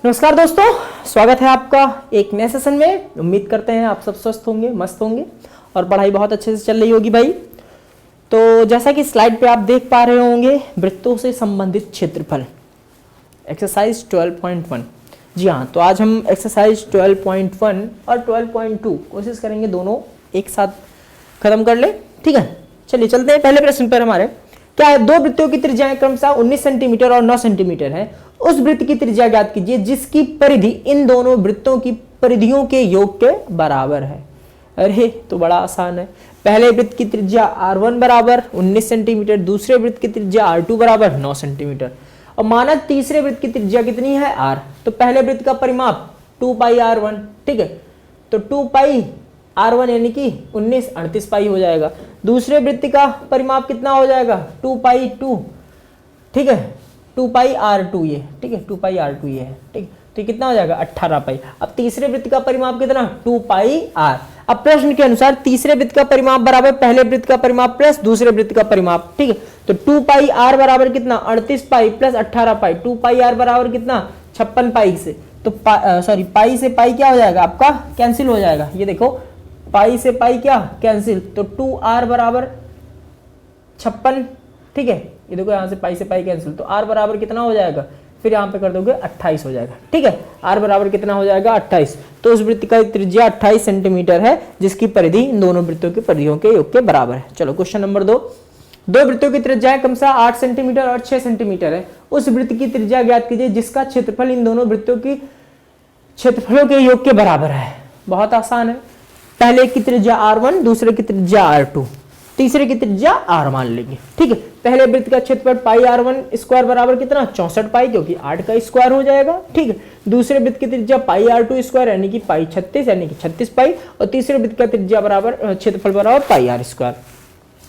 नमस्कार दोस्तों, स्वागत है आपका एक नए सेशन में। उम्मीद करते हैं आप सब स्वस्थ होंगे, मस्त होंगे और पढ़ाई बहुत अच्छे से चल रही होगी भाई। तो जैसा कि स्लाइड पे आप देख पा रहे होंगे, वृत्तों से संबंधित क्षेत्रफल एक्सरसाइज 12.1। जी हाँ, तो आज हम एक्सरसाइज 12.1 और 12.2 कोशिश करेंगे दोनों एक साथ खत्म कर ले। ठीक है, चलिए चलते हैं पहले प्रश्न पर। हमारे क्या है, दो वृत्तों की त्रिज्याएं क्रमशः 19 सेंटीमीटर और 9 सेंटीमीटर है। उस वृत्त की त्रिज्या ज्ञात कीजिए जिसकी परिधि इन दोनों वृत्तों की परिधियों के योग के बराबर है। अरे तो बड़ा आसान है। पहले वृत्त की त्रिज्या r1 बराबर 19 सेंटीमीटर, दूसरे वृत्त की त्रिज्या r2 बराबर 9 सेंटीमीटर और माना तीसरे वृत्त की त्रिज्या कितनी है r। तो पहले वृत्त का परिमाप 2 पाई r1, ठीक है, तो 2 पाई r1 यानी कि 19 38 पाई हो जाएगा। दूसरे वृत्त का परिमाप कितना हो जाएगा 2 पाई 2, ठीक है, 2 पाई r2 ये, ठीक है, 2 पाई r2 ये है, ठीक। तो कितना हो जाएगा 18 पाई। अब तीसरे वृत्त का परिमाप कितना 2 पाई r। अब प्रश्न के अनुसार तीसरे वृत्त का परिमाप बराबर पहले वृत्त का परिमाप प्लस दूसरे वृत्त का परिमाप, ठीक है। तो 2 पाई r बराबर कितना 38 पाई प्लस 18 पाई। 2 पाई r बराबर कितना 56 पाई से, तो पाई से पाई क्या हो जाएगा आपका कैंसिल हो जाएगा। ये देखो पाई से पाई क्या कैंसिल, तो 2r बराबर 56, ठीक है। ये देखो यहाँ से पाई कैंसिल, तो r बराबर कितना हो जाएगा, फिर यहाँ पे कर दोगे 28 हो जाएगा, ठीक है। r बराबर कितना हो जाएगा 28। तो उस वृत्त का त्रिज्या 28 सेंटीमीटर है जिसकी परिधि इन दोनों वृत्तों की परिधियों के योग के बराबर है। चलो क्वेश्चन नंबर 2। दो वृत्तों की त्रिज्याएं क्रमशः 8 सेंटीमीटर और 6 सेंटीमीटर है। उस वृत्त की त्रिज्या ज्ञात कीजिए जिसका क्षेत्रफल इन दोनों वृत्तों की क्षेत्रफलों के योग के बराबर है। बहुत आसान है। पहले की त्रिज्या r1, दूसरे की त्रिज्या r2, तीसरे की त्रिज्या r मान लेंगे, ठीक है। पहले वृत्त का क्षेत्रफल पाई r1 स्क्वायर बराबर कितना 64 पाई, क्योंकि 8 का स्क्वायर हो जाएगा, ठीक है। दूसरे वृत्त की त्रिज्या पाई r2 स्क्वायर यानी कि पाई 36 यानी कि 36 पाई और तीसरे वृत्त का त्रिज्या बराबर क्षेत्रफल बराबर पाई r स्क्वायर।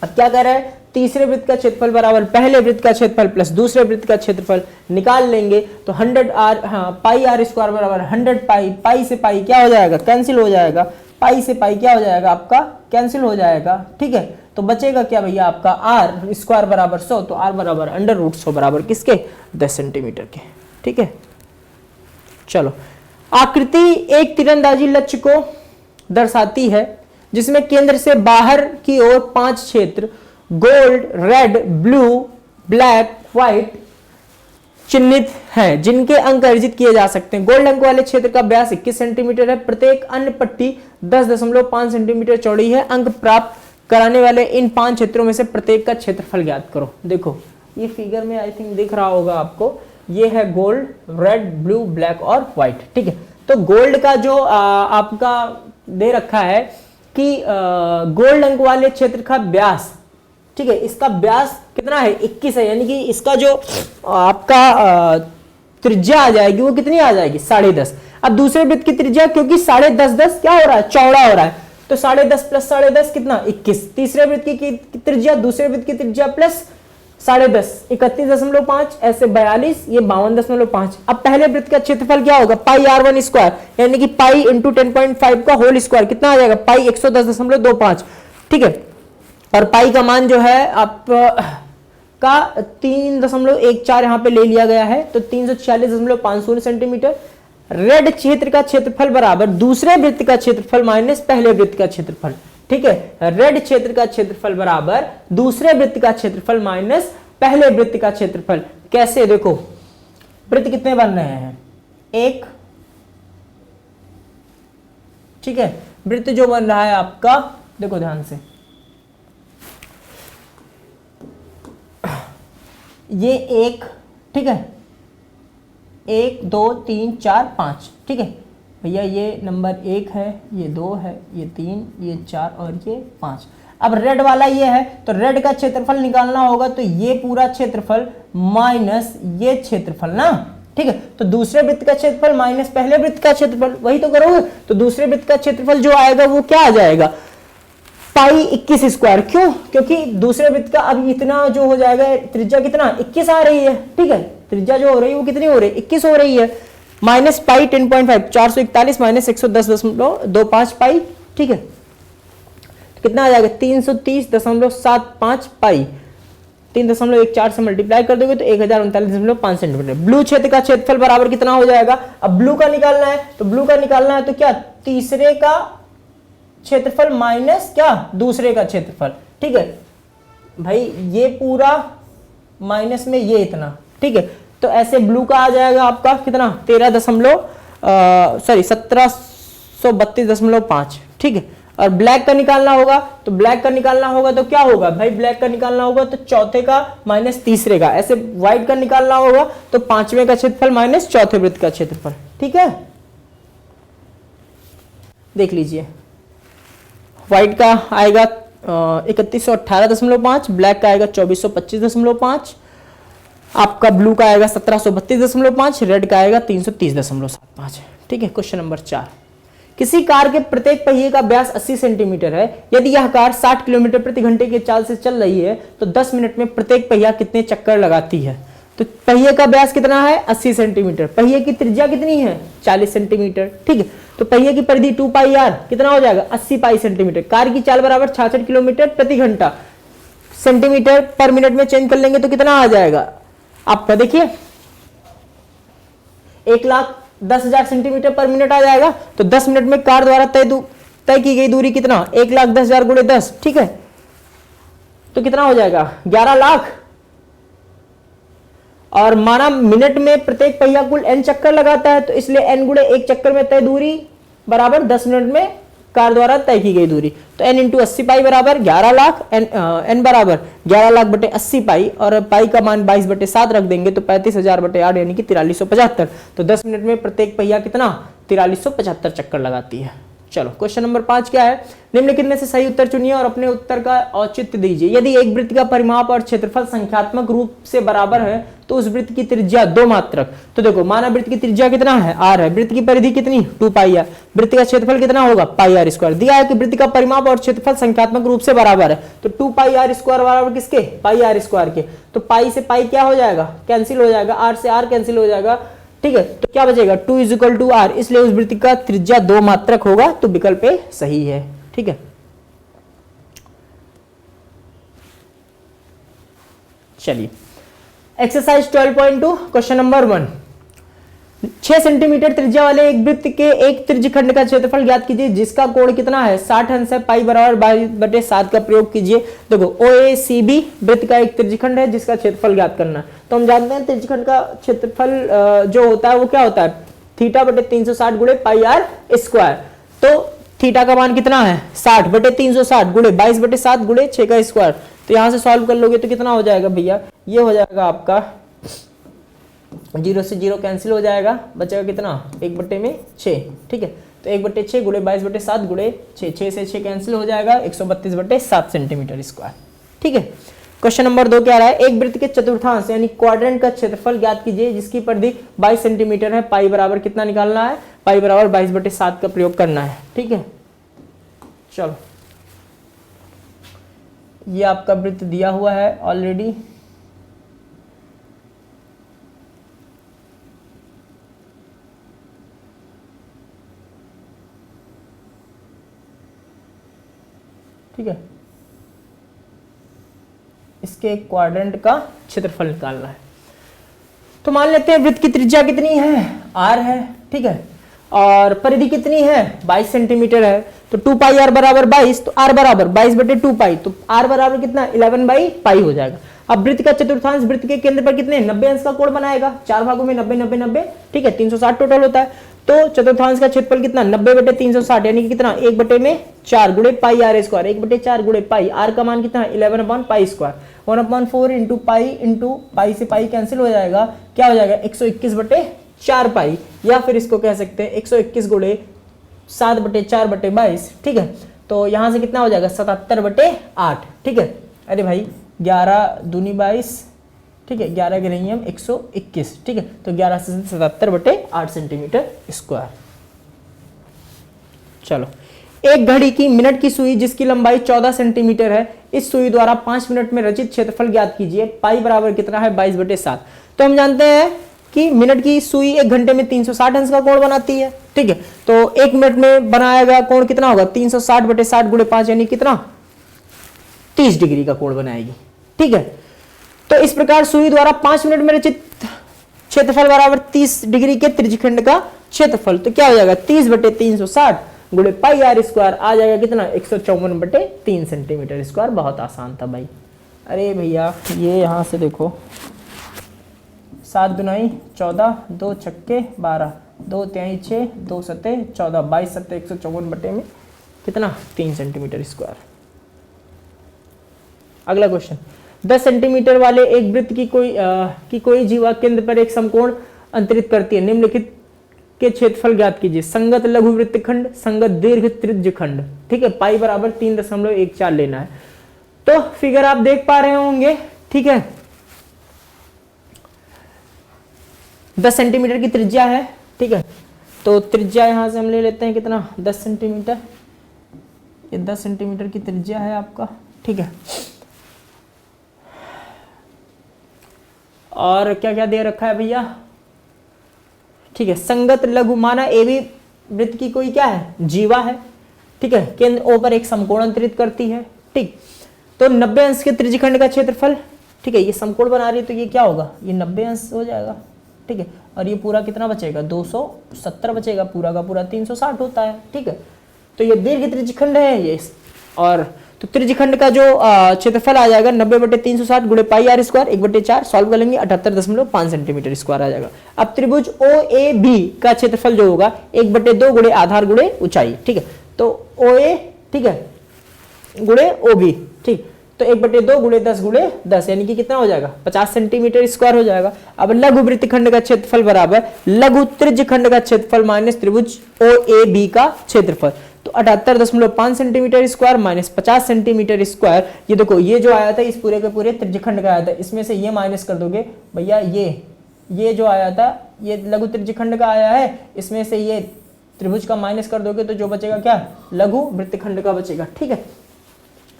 अब क्या कह रहा है, तीसरे वृत्त का क्षेत्रफल बराबर पहले वृत्त का क्षेत्रफल प्लस दूसरे वृत्त का क्षेत्रफल निकाल लेंगे। तो 100r, हाँ, पाई r स्क्वायर बराबर 100 पाई। पाई से पाई क्या हो जाएगा कैंसिल हो जाएगा, पाई से पाई क्या हो जाएगा आपका कैंसिल हो जाएगा, ठीक है। तो बचेगा क्या भैया आपका r स्क्वायर बराबर 100, तो r बराबर √100 बराबर किसके 10 सेंटीमीटर के, ठीक है। चलो, आकृति एक तीरंदाजी लक्ष्य को दर्शाती है जिसमें केंद्र से बाहर की ओर 5 क्षेत्र gold, red, blue, black, white चिन्हित हैं जिनके अंक अर्जित किए जा सकते हैं। गोल्ड अंक वाले क्षेत्र का व्यास 21 सेंटीमीटर है। प्रत्येक अन्य पट्टी 10.5 सेंटीमीटर चौड़ी है। अंक प्राप्त कराने वाले इन 5 क्षेत्रों में से प्रत्येक का क्षेत्रफल ज्ञात करो। देखो ये फिगर में आई थिंक दिख रहा होगा आपको, ये है गोल्ड, रेड, ब्लू, ब्लैक और व्हाइट, ठीक है। तो गोल्ड का जो आपका दे रखा है कि गोल्ड अंक वाले क्षेत्र का व्यास, ठीक है, इसका व्यास कितना है 21 है, यानी कि इसका जो आपका त्रिज्या आ जाएगी वो कितनी आ जाएगी 10.5। अब दूसरे वृत्त की त्रिज्या क्योंकि 10.5 क्या हो रहा है चौड़ा हो रहा है, तो 10.5 प्लस 10.5 कितना 21। तीसरे वृत्त की त्रिज्या दूसरे वृत्त की त्रिज्या प्लस 10.5 31.5, ऐसे 42, ये 52.5। अब पहले वृत्त का क्षेत्रफल क्या होगा पाई r1 स्क्वायर यानी कि पाई इंटू 10.5 का होल स्क्वायर कितना आ जाएगा पाई 110.25, ठीक है। और पाई का मान जो है आप का 3.14 यहाँ पे ले लिया गया है, तो 346.50 सेंटीमीटर। रेड क्षेत्र का क्षेत्रफल बराबर दूसरे वृत्त का क्षेत्रफल माइनस पहले वृत्त का क्षेत्रफल, ठीक है। रेड क्षेत्र का क्षेत्रफल बराबर दूसरे वृत्त का क्षेत्रफल माइनस पहले वृत्त का क्षेत्रफल। कैसे, देखो वृत्त कितने बन रहे हैं एक, ठीक है। वृत्त जो बन रहा है आपका देखो ध्यान से, ये एक, ठीक है, 1 2 3 4 5, ठीक है भैया। ये नंबर 1 है, ये 2 है, ये 3, ये 4 और ये 5। अब रेड वाला ये है, तो रेड का क्षेत्रफल निकालना होगा, तो ये पूरा क्षेत्रफल माइनस ये क्षेत्रफल ना, ठीक है। तो दूसरे वृत्त का क्षेत्रफल माइनस पहले वृत्त का क्षेत्रफल, वही तो करोगे। तो दूसरे वृत्त का क्षेत्रफल जो आएगा वो क्या आ जाएगा पाई 21 स्क्वायर। क्यों, क्योंकि दूसरे वृत्त का अब इतना जो हो जाएगा त्रिज्या कितना 21 आ रही है, ठीक है। त्रिज्या जो हो रही है वो कितनी हो रही है 21 हो रही है। माइनस पाई 10.5 441 माइनस 110.25 पाई, ठीक है। तो कितना आ जाएगा 330.75 पाई, 3.14 से मल्टीप्लाई कर दोगे तो 1039.5 सेंटीमीटर। ब्लू क्षेत्र का क्षेत्रफल बराबर कितना हो जाएगा? अब ब्लू का निकालना है, तो ब्लू का निकालना है तो क्या, तीसरे का क्षेत्रफल माइनस क्या, दूसरे का क्षेत्रफल। ठीक है भाई, ये पूरा माइनस में ये इतना। ठीक है, तो ऐसे ब्लू का आ जाएगा आपका कितना, 1732.5। ठीक है, और ब्लैक का निकालना होगा, तो ब्लैक का निकालना होगा तो क्या होगा भाई, ब्लैक का निकालना होगा तो चौथे का माइनस तीसरे का। ऐसे व्हाइट का निकालना होगा तो पांचवें का क्षेत्रफल माइनस चौथे वृत्त का क्षेत्रफल। ठीक है, देख लीजिए, व्हाइट का आएगा 3118.5, ब्लैक का आएगा 2425.5, आपका ब्लू का आएगा 1732.5, रेड का आएगा 330.75। ठीक है, क्वेश्चन नंबर 4, किसी कार के प्रत्येक पहिए का व्यास 80 सेंटीमीटर है। यदि यह कार 60 किलोमीटर प्रति घंटे की चाल से चल रही है तो 10 मिनट में प्रत्येक पहिया कितने चक्कर लगाती है? तो पहिए का व्यास कितना है, 80 सेंटीमीटर। पहिए की त्रिज्या कितनी है, 40 सेंटीमीटर। ठीक है, तो पहिए की परिधि 2 पाई आर कितना हो जाएगा, 80 पाई सेंटीमीटर। कार की चाल बराबर 66 किलोमीटर प्रति घंटा, सेंटीमीटर पर मिनट में चेंज कर लेंगे तो कितना आ जाएगा आपका, देखिए 1,10,000 सेंटीमीटर पर मिनट आ जाएगा। तो 10 मिनट में कार द्वारा तय की गई दूरी कितना, 1,10,000 गुणे 10। ठीक है, तो कितना हो जाएगा, 11 लाख। और माना मिनट में प्रत्येक पहिया कुल n चक्कर लगाता है, तो इसलिए n गुणे 1 चक्कर में तय दूरी बराबर 10 मिनट में कार द्वारा तय की गई दूरी। तो n इंटू 80 पाई बराबर 11 लाख, n बराबर 11 लाख बटे 80 पाई, और पाई का मान 22/7 रख देंगे तो 35,000/8 यानी कि 4375। तो 10 मिनट में प्रत्येक पहिया कितना, 4375 चक्कर लगाती है। चलो, क्वेश्चन नंबर 5 क्या है, निम्नलिखित में से सही उत्तर चुनिए और अपने उत्तर का औचित्य दीजिए। यदि एक वृत्त का परिमाप और क्षेत्रफल संख्यात्मक रूप से बराबर है तो उस वृत्त की त्रिज्या 2 मात्रक। तो देखो, माना वृत्त की त्रिज्या कितना है, r है, वृत्त की परिधि कितनी, 2 पाई आर, वृत्त का क्षेत्रफल कितना होगा, पाई आर स्क्वायर। दिया है कि वृत्त का परिमाप और क्षेत्रफल संख्यात्मक रूप से बराबर है, तो 2 पाई आर स्क्वायर बराबर किसके, पाई आर स्क्वायर के। तो पाई से पाई क्या हो जाएगा, कैंसिल हो जाएगा, r से r कैंसिल हो जाएगा। ठीक है, तो क्या बचेगा, 2 = r, इसलिए उस वृत्त का त्रिज्या 2 मात्रक होगा, तो विकल्प ए सही है। ठीक है, चलिए एक्सरसाइज 12.2 क्वेश्चन नंबर 1, 6 सेंटीमीटर त्रिज्या वाले एक वृत्त के एक त्रिज्यखंड का क्षेत्रफल ज्ञात कीजिए जिसका कोण कितना है, 60 अंश है, पाई बराबर 22/7 का प्रयोग कीजिए। देखो, OACB वृत्त का एक त्रिज्यखंड है जिसका क्षेत्रफल ज्ञात करना है। तो हम जानते हैं त्रिज्यखंड का क्षेत्रफल जो होता है वो क्या होता है, θ/360 गुणे पाई आर स्क्वायर। तो थीटा का मान कितना है, 60/360 गुणे 22/7 गुणे 6 का स्क्वायर। तो यहां से सॉल्व कर लोगे तो कितना हो जाएगा भैया, ये हो जाएगा आपका 0 से 0 कैंसिल हो जाएगा, बचेगा कितना, 1/6। ठीक है, तो 1/6 गुणे 22/7 गुणे 6, 6 से 6 कैंसिल हो जाएगा, 132/7 सेंटीमीटर स्क्वायर। ठीक है, क्वेश्चन नंबर 2 क्या रहा है, एक वृत्त के चतुर्थांश यानी क्वाड्रेंट का क्षेत्रफल ज्ञात कीजिए जिसकी परिधि 22 सेंटीमीटर है। पाई बराबर कितना निकालना है, पाई बराबर 22/7 का प्रयोग करना है। ठीक है, चलो, ये आपका वृत्त दिया हुआ है ऑलरेडी। ठीक है, इसके क्वाड्रेंट का क्षेत्रफल निकालना है। तो मान लेते हैं वृत्त की त्रिज्या कितनी है, r है। ठीक है, और परिधि कितनी है, 22 सेंटीमीटर है। तो 2 पाई आर बराबर 22, तो r बराबर 22/2 पाई, तो r बराबर कितना, 11/पाई हो जाएगा। अब वृत्त का चतुर्थांश वृत्त के केंद्र पर कितने, 90 अंश का कोण बनाएगा, 4 भागों में 90 90 90। ठीक है, 360 टोटल होता है। तो चतुर्थांश का क्षेत्रफल कितना, 90/360 यानी कि कितना, 1/4 गुणे पाई आर स्क्वायर, 1/4 गुणे पाई, r का मान कितना, 11/पाई स्क्वायर, 1/4 इंटू पाई से पाई कैंसिल हो जाएगा, क्या हो जाएगा, 121/4 पाई, या फिर इसको कह सकते हैं 121 गुणे 7/4/22। ठीक है, तो यहां से कितना हो जाएगा, 77/8। ठीक है, अरे भाई 11 दूनी 22, ठीक है, 11 के नहीं हम 121। ठीक है, तो 11 से 77/8 सेंटीमीटर स्क्वायर। चलो, एक घड़ी की मिनट की सुई जिसकी लंबाई 14 सेंटीमीटर है, इस सुई द्वारा 5 मिनट में रचित क्षेत्रफल ज्ञात कीजिए। पाई बराबर कितना है, 22/7। तो हम जानते हैं कि मिनट की सुई 1 घंटे में 360 अंश का कोण बनाती है। ठीक है, तो 1 मिनट में बनाया गया कोण कितना होगा, 360/60 गुणे 5 यानी कितना, 30 डिग्री का कोण बनाएगी। ठीक है, तो इस प्रकार सुई द्वारा 5 मिनट में रचित क्षेत्रफल बराबर 30 डिग्री के त्रिज्यखंड का क्षेत्रफल। तो क्या हो जाएगा 30/360 गुणे पाई आर स्क्वायर आ जाएगा कितना 154/3 सेंटीमीटर स्क्वायर। बहुत आसान था भाई। अरे भैया ये यहां से देखो 7 दुनाई 14, 2 छक्के 12, 2 तिहाई 6, 2 सत्ते 14, 22 सत्ते 154 बटे में कितना 3 सेंटीमीटर स्क्वायर। अगला क्वेश्चन 10 सेंटीमीटर वाले एक वृत्त की कोई जीवा केंद्र पर एक समकोण अंतरित करती है। निम्नलिखित के क्षेत्रफल ज्ञात कीजिए। संगत लघु वृत्तखंड, संगत दीर्घ त्रिज्यखंड। ठीक है, पाई बराबर 3.14 लेना है। तो फिगर आप देख पा रहे होंगे। ठीक है, 10 सेंटीमीटर की त्रिज्या है। ठीक है, तो त्रिज्या यहां से हम ले लेते हैं कितना 10 सेंटीमीटर। ये 10 सेंटीमीटर की त्रिज्या है आपका। ठीक है, और क्या क्या दे रखा है भैया। ठीक है, संगत लघु माना ए बी वृत्त की कोई क्या है जीवा है। ठीक है, केंद्र ओ पर एक समकोण अंतरित करती है। ठीक, तो 90 अंश के त्रिज्यखंड का क्षेत्रफल। ठीक है, ये समकोण बना रही है तो ये क्या होगा ये 90 अंश हो जाएगा। ठीक है, और ये पूरा कितना बचेगा 270 बचेगा, पूरा का पूरा 360 होता है। ठीक है, तो ये दीर्घ त्रिज्यखंड है ये। और तो त्रिज्यखंड का जो क्षेत्रफल आ जाएगा 90/360 गुणे पाई आर स्क्वायर 1/4 सॉल्व कर लेंगे 78.5 सेंटीमीटर स्क्वायर आ जाएगा। अब त्रिभुज ओ ए बी का क्षेत्रफल जो होगा 1/2 गुणे आधार गुणे ऊंचाई। ठीक है, तो ओ ए ठीक है गुणे ओ बी। ठीक, तो 1/2 गुणे 10 गुणे 10 यानी कि कितना हो जाएगा 50 सेंटीमीटर स्क्वायर हो जाएगा। अब लघु वृत्तखंड का क्षेत्रफल बराबर लघु त्रिज्यखंड का क्षेत्रफल माइनस त्रिभुज ओ ए बी का क्षेत्रफल। तो 78.5 centimetre square minus 50 centimetre square. ये देखो ये जो आया था इस पूरे के पूरे त्रिज्यखंड का आया था, इसमें से ये माइनस कर दोगे भैया ये जो आया था ये लघु त्रिज्यखंड का आया है, इसमें से ये त्रिभुज का माइनस कर दोगे तो जो बचेगा क्या लघु वृत्तखंड का बचेगा। ठीक है,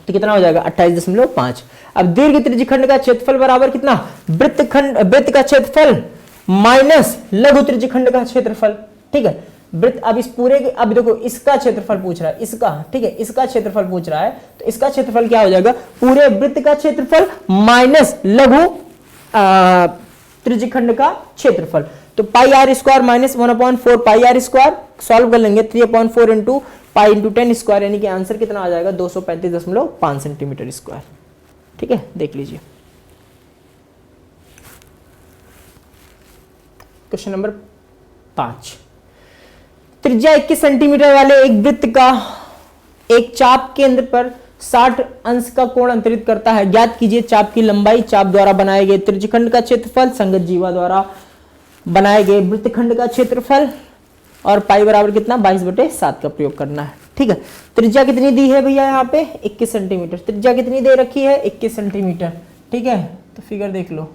तो कितना हो जाएगा 28.5। अब दीर्घ त्रिज्यखंड का क्षेत्रफल बराबर कितना वृत्त का क्षेत्रफल माइनस लघु त्रिज्यखंड का क्षेत्रफल। ठीक है, वृत्त अब इस पूरे के अब देखो इसका क्षेत्रफल पूछ रहा है इसका। ठीक है, इसका क्षेत्रफल पूछ रहा है तो इसका क्षेत्रफल क्या हो जाएगा पूरे वृत्त का क्षेत्रफल माइनस लघु त्रिज्यखंड का क्षेत्रफल। तो pi r square minus 1/4 pi r square solve कर लेंगे 3/4 इंटू पाई इंटू 10 स्क्वायर यानी कि आंसर कितना आ जाएगा 235.5 सेंटीमीटर स्क्वायर। ठीक है, देख लीजिए क्वेश्चन नंबर 5। त्रिज्या 21 सेंटीमीटर वाले एक वृत्त का एक चाप केंद्र पर 60 अंश का कोण अंतरित करता है। ज्ञात कीजिए चाप की लंबाई, चाप द्वारा बनाए गए त्रिज्यखंड का क्षेत्रफल, संगत जीवा द्वारा बनाए गए वृत्तखंड का क्षेत्रफल और पाई बराबर कितना 22/7 का प्रयोग करना है। ठीक है, त्रिज्या कितनी दी है भैया यहाँ पे 21 सेंटीमीटर। त्रिज्या कितनी दे रखी है 21 सेंटीमीटर। ठीक है, तो फिगर देख लो।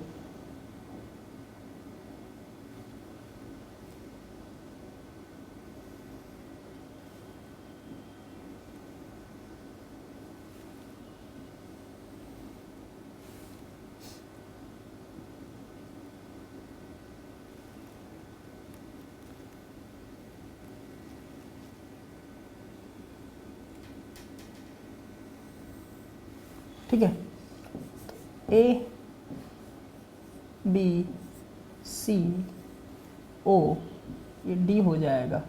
ठीक है, ए बी सी ओ ये डी हो जाएगा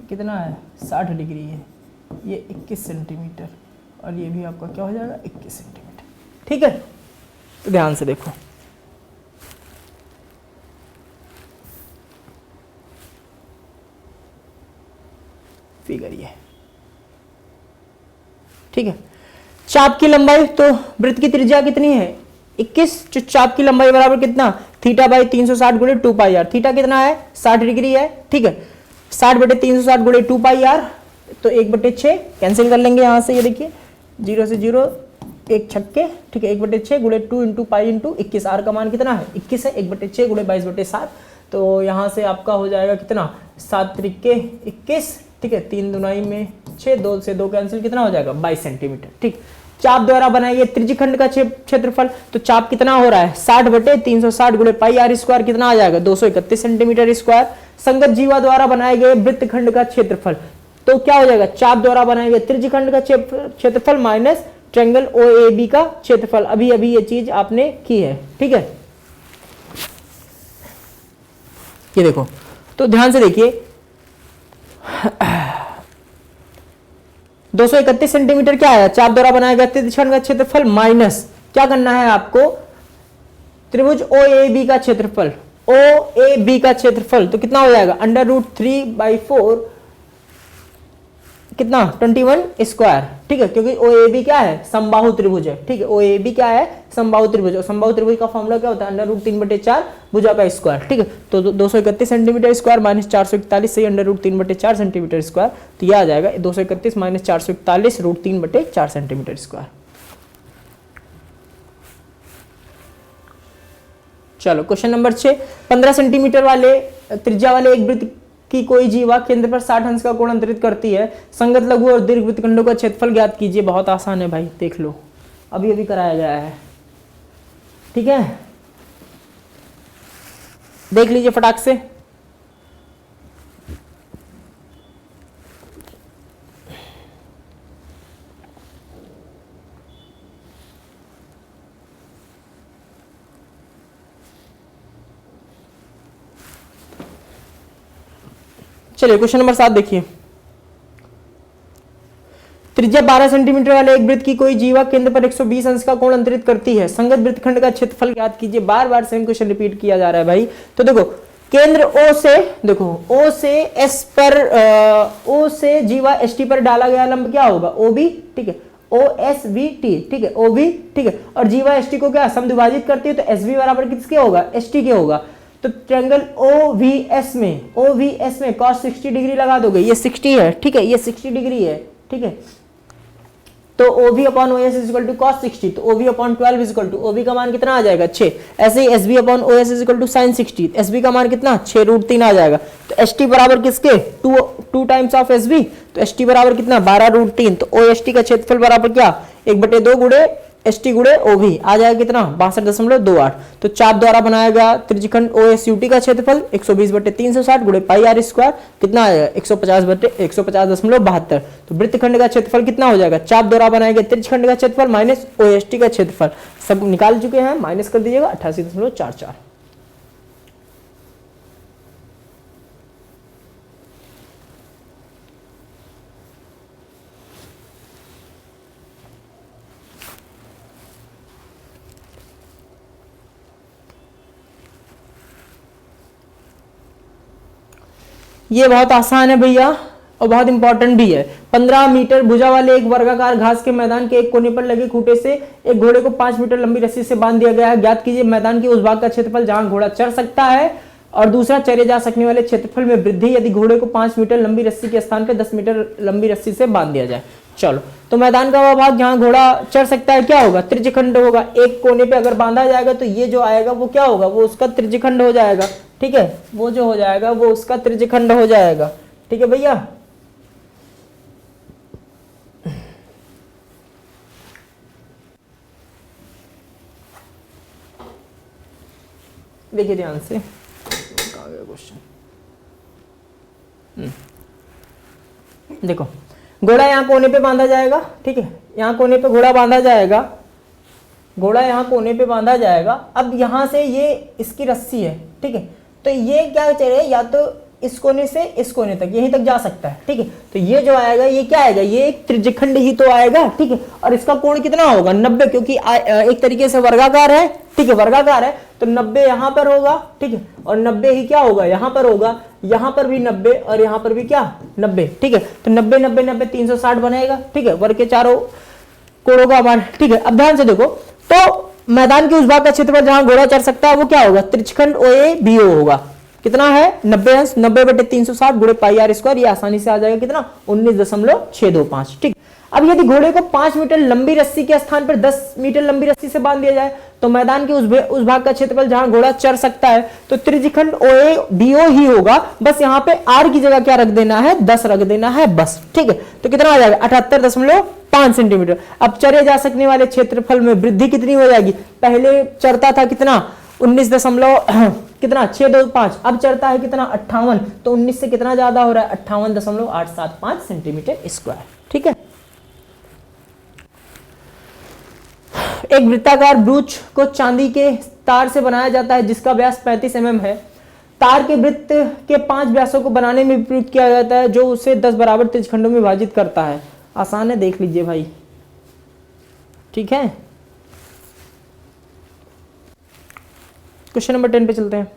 कितना है 60 डिग्री है, ये 21 सेंटीमीटर और ये भी आपका क्या हो जाएगा 21 सेंटीमीटर। ठीक है, तो ध्यान से देखो फिगर ये। ठीक है, चाप की लंबाई तो वृत्त की त्रिज्या कितनी है 21, जो चाप की लंबाई बराबर कितना θ/360 गुणे 2 पाई आर। थीटा कितना है 60 डिग्री है। ठीक है, 60/360 गुणे 2 पाई आर तो 1/6 कैंसिल कर लेंगे यहां से। ये देखिए 0 से 0 एक छक्के। ठीक है, 1/6 गुणे 2 इंटू पाई इंटू 21 आर का मान कितना है 21 है। 1/6 गुणे 22/7 तो यहां से आपका हो जाएगा कितना 7 त्रिके 21। ठीक है, 3 दुनाई में 6, 2 से 2 कैंसिल कितना हो जाएगा 22 सेंटीमीटर। ठीक, चाप द्वारा बनाए गए त्रिज्यखंड का क्षेत्रफल तो चाप कितना हो रहा है 60/360 गुणे पाई आर स्क्वायर कितना आ जाएगा 231 सेंटीमीटर स्क्वायर। संगत जीवा द्वारा बनाए गए वृत्तखंड का क्षेत्रफल तो क्या हो जाएगा चाप द्वारा बनाए गए त्रिज्यखंड का क्षेत्रफल minus triangle O A B का क्षेत्रफल। अभी अभी ये चीज आपने की है, ठीक है। ये देखो, तो ध्यान से देखिए 231 सेंटीमीटर क्या है, चाप द्वारा बनाया गया त्रिज्यखंड का क्षेत्रफल माइनस क्या करना है आपको, त्रिभुज ओ ए बी का क्षेत्रफल, ओ ए बी का क्षेत्रफल। तो कितना हो जाएगा √3/4 कितना 21 स्क्वायर, ठीक है, क्योंकि ओ ए बी क्या है, समबाहु त्रिभुज है, ठीक है। ओ ए बी क्या है, समबाहु त्रिभुज, और समबाहु त्रिभुज का फॉर्मूला क्या होता है √3/4 भुजा का स्क्वायर, ठीक है। तो 231 सेंटीमीटर स्क्वायर माइनस 441 से √3/4 सेंटीमीटर स्क्वायर, तो यह आ जाएगा 231 माइनस 441 √3/4 सेंटीमीटर स्क्वायर। चलो क्वेश्चन नंबर 6, 15 सेंटीमीटर वाले त्रिज्या वाले एक वृत्त की कोई जीवा केंद्र पर 60 अंश का कोण अंतरित करती है, संगत लघु और दीर्घ वृत्तखंडों का क्षेत्रफल ज्ञात कीजिए। बहुत आसान है भाई, देख लो, अभी अभी कराया गया है, ठीक है, देख लीजिए फटाक से। चलिए क्वेश्चन नंबर 7 देखिए, त्रिज्या 12 सेंटीमीटर वाले एक वृत्त की कोई जीवा केंद्र पर 120 अंश का कोण अंतरित करती है, संगत वृत्तखंड का क्षेत्रफल ज्ञात कीजिए। बार बार सेम क्वेश्चन रिपीट किया जा रहा है भाई। तो देखो केंद्र O से, देखो O से S पर O से जीवा ST पर डाला गया लंब क्या होगा, OB, ठीक है, OSVT, ठीक है, OB, ठीक है, और जीवा ST को क्या समद्विभाजित करती है, तो SV बराबर किसके होगा, ST के होगा। तो ट्रायंगल OVS में cos 60 डिग्री लगा दोगे, ये 60 है, ठीक है, ये 60 डिग्री है, ठीक है। तो OV upon OS is equal to cos 60, तो OV upon 12 is equal to OV का मान कितना आ जाएगा 6। ऐसे ही SB upon OS is equal to sin 60, SB का मान कितना 6√3 आ जाएगा। तो ST बराबर किसके 2 टाइम्स ऑफ SB, तो ST बराबर कितना 12√3। तो OST का क्षेत्रफल बराबर क्या 1/2 गुणे ST गुणे OV आ जाएगा कितना 62.28। तो चाप द्वारा बनाया गया त्रिज्यखंड OSUT का क्षेत्रफल 120/360 गुणे पाई r स्क्वायर कितना आएगा 150/150.72। तो वृत्तखंड का क्षेत्रफल कितना हो जाएगा, चाप द्वारा बनाया गया त्रिज्यखंड का क्षेत्रफल माइनस OST का क्षेत्रफल, सब निकाल चुके हैं, माइनस कर दीजिएगा 88.44। ये बहुत आसान है भैया और बहुत इंपॉर्टेंट भी है। 15 मीटर भुजा वाले एक वर्गाकार घास के मैदान के एक कोने पर लगे खूंटे से एक घोड़े को 5 मीटर लंबी रस्सी से बांध दिया गया है। ज्ञात कीजिए मैदान के उस भाग का क्षेत्रफल जहां घोड़ा चढ़ सकता है और दूसरा चरे जा सकने वाले क्षेत्रफल में वृद्धि यदि घोड़े को 5 मीटर लंबी रस्सी के स्थान पर 10 मीटर लंबी रस्सी से बांध दिया जाए। चलो, तो मैदान का वह भाग जहां घोड़ा चढ़ सकता है क्या होगा, त्रिज्यखंड होगा। एक कोने पे अगर बांधा जाएगा तो ये जो आएगा वो क्या होगा, वो उसका त्रिज्यखंड हो जाएगा, ठीक है, वो जो हो जाएगा वो उसका त्रिज्यखंड हो जाएगा, ठीक है भैया। देखिए ध्यान से, कहाँ गया क्वेश्चन, देखो घोड़ा यहाँ कोने पे बांधा जाएगा, ठीक है, यहाँ कोने पे घोड़ा बांधा जाएगा, घोड़ा यहाँ कोने पे बांधा जाएगा। अब यहाँ से ये इसकी रस्सी है, ठीक है, तो ये क्या चले या तो इस कोने से इस कोने तक यहीं तक जा सकता है, ठीक है। तो ये जो आएगा ये क्या आएगा, ये एक त्रिज्यखंड ही तो आएगा, ठीक है। और इसका कोण कितना होगा 90, क्योंकि एक तरीके से वर्गाकार है, ठीक है, वर्गाकार है, तो 90 यहाँ पर होगा, ठीक है, और 90 ही क्या होगा यहाँ पर होगा, यहाँ पर भी 90 और यहाँ पर भी क्या 90, ठीक है। तो 90 90 90 360 बनेगा, ठीक है, वर्ग के चारों कोणों का मान, ठीक है। अब ध्यान से देखो, तो मैदान के उस भाग का क्षेत्रफल जहां घोड़ा चढ़ सकता है वो क्या होगा, त्रिज्यखंड OABO होगा, कितना है 90 अंश 90/360 गुणे पाई r स्क्वायर, ये आसानी से आ जाएगा कितना 19.625, ठीक। अब यदि घोड़े को 5 मीटर लंबी रस्सी के स्थान पर 10 मीटर लंबी रस्सी से बांध दिया जाए तो मैदान के उस भाग का क्षेत्रफल जहां घोड़ा चढ़ सकता है तो त्रिज्यखंड OABO ही होगा, बस यहाँ पे r की जगह क्या रख देना है 10 रख देना है बस, ठीक है। तो कितना आ जाएगा 78.5 सेंटीमीटर। अब चरे जा सकने वाले क्षेत्रफल में वृद्धि कितनी हो जाएगी, पहले चढ़ता था कितना 19 कितना 625, अब चढ़ता है कितना 58, तो 19 से कितना ज्यादा हो रहा है 58.875 सेंटीमीटर स्क्वायर, ठीक है। एक वृत्ताकार ब्रूच को चांदी के तार से बनाया जाता है जिसका व्यास 35 mm है। तार के वृत्त के 5 व्यासों को बनाने में प्रयुक्त किया जाता है जो उसे 10 बराबर त्रिज्यखंडों में विभाजित करता है। आसान है, देख लीजिए भाई। ठीक है, क्वेश्चन नंबर 10 पे चलते हैं।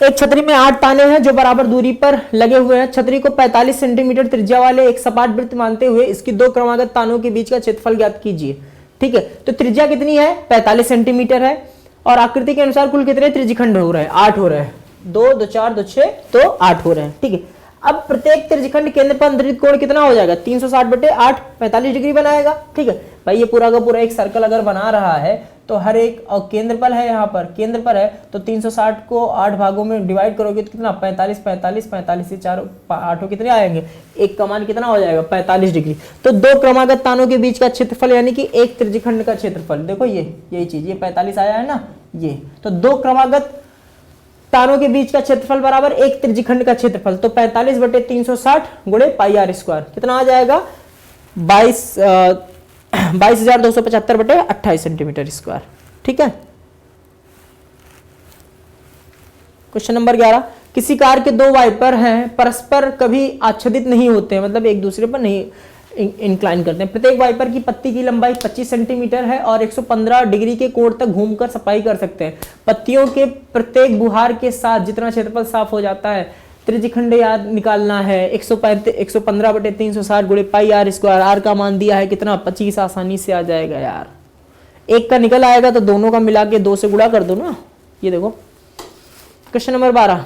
एक छतरी में 8 ताने हैं जो बराबर दूरी पर लगे हुए हैं। छतरी को 45 सेंटीमीटर त्रिज्या वाले एक सपाट वृत्त मानते हुए इसकी 2 क्रमागत तानों के बीच का क्षेत्रफल ज्ञात कीजिए। ठीक है, तो त्रिज्या कितनी है? 45 सेंटीमीटर है और आकृति के अनुसार कुल कितने त्रिज्यखंड हो रहे हैं? 8 हो रहे हैं। 2 2 4 2 6 तो 8 हो रहे हैं। ठीक है, अब प्रत्येक त्रिज्यखंड केंद्र पर अंतरित कोण कितना हो जाएगा? 360/8 45 डिग्री बनाएगा। ठीक है भाई, ये पूरा का पूरा एक सर्कल अगर बना रहा है तो हर एक, और केंद्रफल है यहाँ पर, केंद्र पर है तो 360 को 8 भागों में डिवाइड करोगे तो कितना? 45 45 45 से 4 8 कितने आएंगे? एक का मान कितना हो जाएगा? 45 डिग्री। तो 2 क्रमागत तानों के बीच का क्षेत्रफल यानी कि एक त्रिज्यखंड का क्षेत्रफल, देखो यही चीज, ये 45 आया है ना, ये तो 2 क्रमागत तारों के बीच का क्षेत्रफल बराबर एक त्रिज्यखंड का क्षेत्रफल। तो 45/360 गुणे पाई आर स्क्वायर कितना आ जाएगा? 22,275/28 सेंटीमीटर स्क्वायर। ठीक है, क्वेश्चन नंबर 11। किसी कार के 2 वाइपर हैं, परस्पर कभी आच्छादित नहीं होते हैं, मतलब एक दूसरे पर नहीं इंक्लाइन करते हैं। प्रत्येक वाइपर की पत्ती की लंबाई 25 सेंटीमीटर है और 115 डिग्री के कोण तक घूमकर सफाई कर सकते हैं। पत्तियों के प्रत्येक बुहार के साथ जितना क्षेत्रफल साफ हो जाता है, त्रिज्यखंड याद निकालना है। 115/360 गुणे पाई आर स्क्वायर। आर का मान दिया है कितना? 25। आसानी से आ जाएगा यार, एक का निकल आएगा तो दोनों का मिला के 2 से गुणा कर दो ना। ये देखो क्वेश्चन नंबर 12।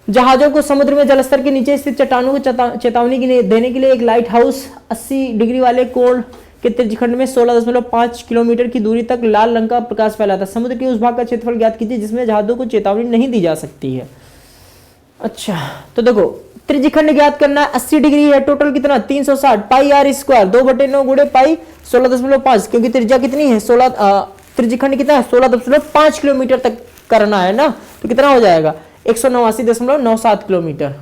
जहाजों को समुद्र में जलस्तर के नीचे स्थित चट्टानों को चेतावनी देने के लिए एक लाइट हाउस 80 डिग्री वाले कोण के त्रिज्यखंड में 16.5 किलोमीटर की दूरी तक लाल रंग का प्रकाश फैलाता है। समुद्र के उस भाग का क्षेत्रफल ज्ञात कीजिए जिसमें जहाजों को चेतावनी नहीं दी जा सकती है। अच्छा, तो देखो त्रिज्यखंड ज्ञात करना है। 80 डिग्री है, टोटल कितना? 360 पाई आर स्क्वायर 2/9 गुणे पाई 16.5, क्योंकि त्रिज्या कितनी है? 16, त्रिज्यखंड कितना है? 16.5 किलोमीटर तक करना है ना, तो कितना हो जाएगा? 189.97 किलोमीटर।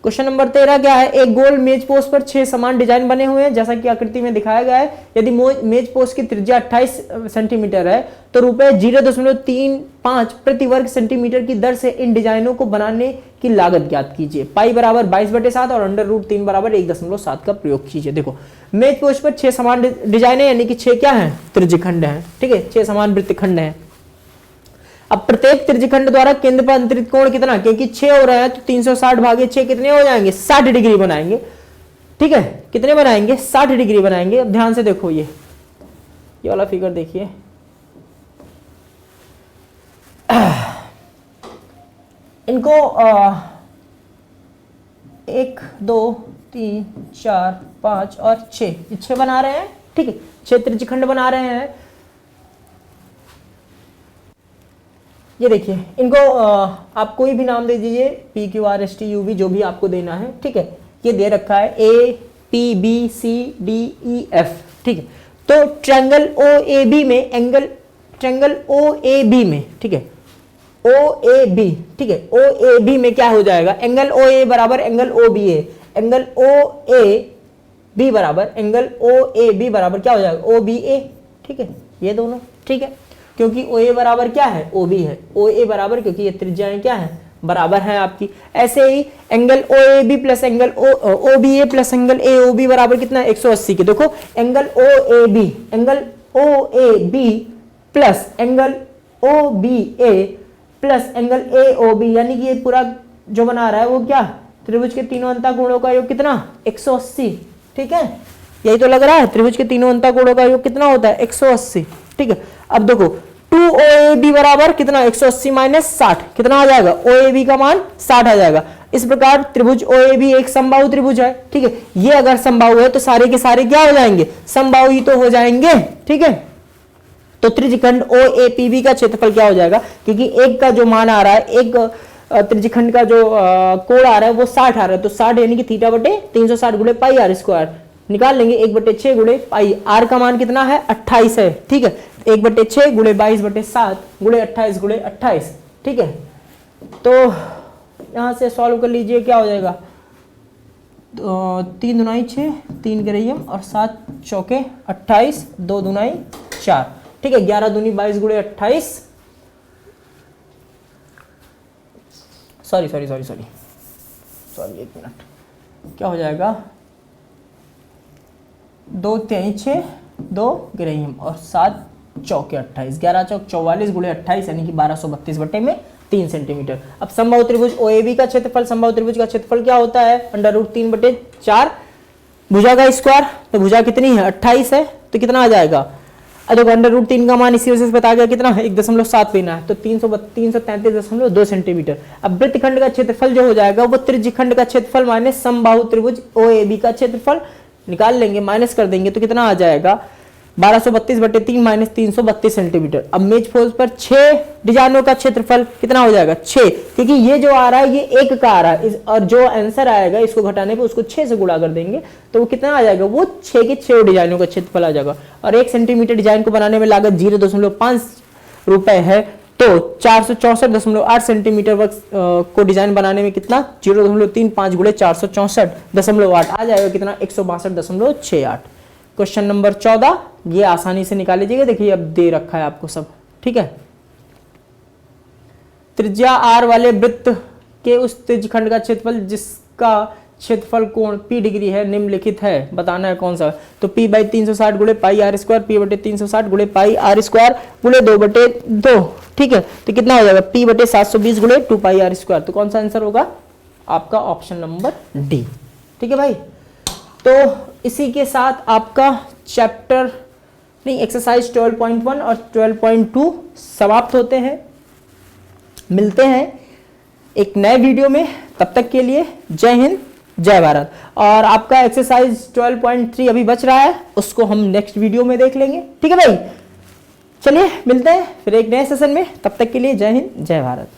क्वेश्चन नंबर 13 क्या है? एक गोल मेज पोस्ट पर 6 समान डिजाइन बने हुए हैं जैसा कि आकृति में दिखाया गया है। यदि मेज पोस्ट की त्रिज्या 28 सेंटीमीटर है तो रुपए 0.35 प्रति वर्ग सेंटीमीटर की दर से इन डिजाइनों को बनाने की लागत ज्ञात कीजिए। पाई बराबर 22/7 और √3 बराबर 1.7 का प्रयोग कीजिए। देखो मेज पोस्ट पर 6 समान डिजाइन है यानी कि 6 क्या है? त्रिज्यखंड है। ठीक है, 6 समान वृत्तखंड है। अब प्रत्येक त्रिज्यखंड द्वारा केंद्र पर अंतरित कोण कितना? क्योंकि 6 हो रहा है तो 360/6 कितने हो जाएंगे? 60 डिग्री बनाएंगे। ठीक है, कितने बनाएंगे? 60 डिग्री बनाएंगे। अब ध्यान से देखो ये वाला फिगर देखिए। इनको 1 2 3 4 5 और 6 बना रहे हैं। ठीक है, 6 त्रिज्यखंड बना रहे हैं। ये देखिए, इनको आप कोई भी नाम दे दीजिए, PQRSTUV जो भी आपको देना है। ठीक है, ये दे रखा है APBCDEF। ठीक है, तो ट्रायंगल OAB में एंगल, ट्रायंगल OAB में, ठीक है, OAB, ठीक है, OAB में क्या हो जाएगा? एंगल OA बराबर एंगल OBA, एंगल OAB बराबर एंगल OAB बराबर क्या हो जाएगा? OBA। ठीक है, ये दोनों। ठीक है, क्योंकि OA बराबर क्या है? OB है। OA बराबर, क्योंकि ये त्रिज्याएं क्या है? बराबर है आपकी। ऐसे ही angle OAB plus angle OBA plus angle AOB बराबर कितना है? 180 के। देखो angle OAB plus angle OBA plus angle AOB यानी कि ये पूरा जो बना रहा है वो क्या? त्रिभुज के तीनों अंतःकोणों का योग कितना? 180। ठीक है, यही तो लग रहा है। त्रिभुज के तीनों अंतःकोणों का योग कितना होता है? 180। ठीक है, अब देखो 2OAB बराबर कितना? 180 माइनस 60 कितना आ जाएगा? OAB का मान 60 आ जाएगा। इस प्रकार त्रिभुज OAB एक समबाहु त्रिभुज है। ठीक है, ये अगर समबाहु है तो सारे के सारे क्या हो जाएंगे? समबाहु ही तो हो जाएंगे। ठीक है, तो त्रिज्यखंड OAPB का क्षेत्रफल क्या हो जाएगा? क्योंकि एक का जो मान आ रहा है, एक त्रिज्यखंड का जो कोण आ रहा है वो 60 आ रहा है, तो 60 यानी कि θ/360 गुणे पाई आर स्क्वायर निकाल लेंगे। 1/6 गुणे पाई। आर का मान कितना है? 28 है। ठीक है, 1/6 गुणे 22/7 गुणे 28 गुणे 28। ठीक है, तो यहां से सॉल्व कर लीजिए, क्या हो जाएगा? 3 दुनाई 6, 3 ग्रेहियम और 7 चौके 28, 2 दुनाई 4, ठीक है। 11 दूनी 22 गुणे 28, सॉरी 1 मिनट, क्या हो जाएगा, 2 तिहाई 6, 2 ग्रेहियम और 7 चौके 28, 11 चौक 44 गुणे 28 यानी कि 1232 बटे में 3 सेंटीमीटर। अब समबाहु त्रिभुज OAB का क्षेत्रफल, समबाहु त्रिभुज का क्षेत्रफल क्या होता है, √3 बटे 4, भुजा का स्क्वायर, तो भुजा कितनी है 28 है, तो कितना आ जाएगा, देखो √3 का मान इसी वजह से बता गया कितना है 1.7 लेना है, तो 333.2 सेंटीमीटर। अब वृत्तखंड का क्षेत्रफल जो हो जाएगा वो त्रिज्यखंड का क्षेत्रफल माइनस समबाहु त्रिभुज OAB का क्षेत्रफल निकाल लेंगे, माइनस कर देंगे तो कितना आ जाएगा 1232 बटे 3 माइनस 332 सेंटीमीटर। अब मेज फोर्स पर 6 डिजाइनों का क्षेत्रफल कितना हो जाएगा 6, क्योंकि ये जो आ रहा है ये 1 का आ रहा है और जो आंसर आएगा इसको घटाने पे उसको 6 से गुणा कर देंगे तो वो कितना आ जाएगा, वो 6 के 6 डिजाइनों का क्षेत्रफल आ जाएगा। और 1 सेंटीमीटर डिजाइन को बनाने में लागत 0.5 रुपए है, तो 464.8 सेंटीमीटर को डिजाइन बनाने में कितना 0.35 गुणे 464.8 आ जाएगा, कितना 162.68। क्वेश्चन नंबर 14 ये आसानी से निकाल लीजिएगा, देखिए अब दे रखा है आपको सब, ठीक है। त्रिज्या r वाले वृत्त के उस त्रिज्यखंड का क्षेत्रफल जिसका क्षेत्रफल कोण p डिग्री है निम्नलिखित है, बताना है कौन सा, तो p/360 गुणे पाई r स्क्वायर, p/360 गुणे पाई r स्क्वायर गुणे 2/2, ठीक है। तो कितना हो जाएगा p/720 गुणे 2 पाई r स्क्वायर, तो कौन सा आंसर होगा आपका ऑप्शन नंबर डी, ठीक है भाई। तो इसी के साथ आपका चैप्टर नहीं एक्सरसाइज 12.1 और 12.2 समाप्त होते हैं। मिलते हैं एक नए वीडियो में, तब तक के लिए जय हिंद जय भारत। और आपका एक्सरसाइज 12.3 अभी बच रहा है, उसको हम नेक्स्ट वीडियो में देख लेंगे, ठीक है भाई। चलिए मिलते हैं फिर एक नए सेशन में, तब तक के लिए जय हिंद जय भारत।